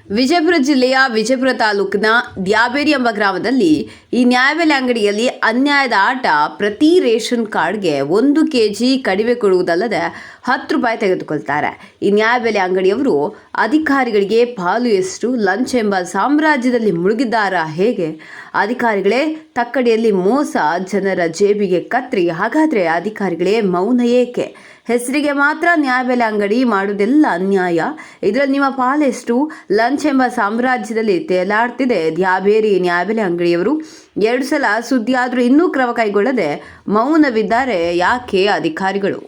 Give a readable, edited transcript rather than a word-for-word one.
ವಿಜಯಪುರ ಜಿಲ್ಲೆಯ ವಿಜಯಪುರ ತಾಲೂಕಿನ ದ್ಯಾಬೇರಿ ಎಂಬ ಗ್ರಾಮದಲ್ಲಿ ಈ ನ್ಯಾಯಬೆಲೆ ಅಂಗಡಿಯಲ್ಲಿ ಅನ್ಯಾಯದ ಆಟ. ಪ್ರತಿ ರೇಷನ್ ಕಾರ್ಡ್ಗೆ 1 ಕೆಜಿ ಕಡಿಮೆ ಕೊಡುವುದಲ್ಲದೆ 10 ರೂಪಾಯಿ ತೆಗೆದುಕೊಳ್ತಾರೆ. ಈ ನ್ಯಾಯಬೆಲೆ ಅಂಗಡಿಯವರು ಅಧಿಕಾರಿಗಳಿಗೆ ಪಾಲು ಎಷ್ಟು, ಲಂಚ್ ಎಂಬ ಸಾಮ್ರಾಜ್ಯದಲ್ಲಿ ಮುಳುಗಿದ್ದಾರಾ ಹೇಗೆ? ಅಧಿಕಾರಿಗಳೇ ತಕ್ಕಡಿಯಲ್ಲಿ ಮೋಸ, ಜನರ ಜೇಬಿಗೆ ಕತ್ರಿ. ಹಾಗಾದ್ರೆ ಅಧಿಕಾರಿಗಳೇ ಮೌನ ಏಕೆ? ಹೆಸರಿಗೆ ಮಾತ್ರ ನ್ಯಾಯಬೆಲೆ ಅಂಗಡಿ, ಮಾಡುವುದೆಲ್ಲ ಅನ್ಯಾಯ. ಇದರಲ್ಲಿ ನಿಮ್ಮ ಪಾಲೆಷ್ಟು? ಲಂಚ್ ಎಂಬ ಸಾಮ್ರಾಜ್ಯದಲ್ಲಿ ತೇಲಾಡ್ತಿದೆ ದ್ಯಾಬೇರಿ ನ್ಯಾಯಬೆಲೆ ಅಂಗಡಿಯವರು. 2 ಸಲ ಸುದ್ದಿ ಆದರೂ ಇನ್ನೂ ಕ್ರಮ ಕೈಗೊಳ್ಳದೆ ಮೌನವಿದ್ದಾರೆ ಯಾಕೆ ಅಧಿಕಾರಿಗಳು?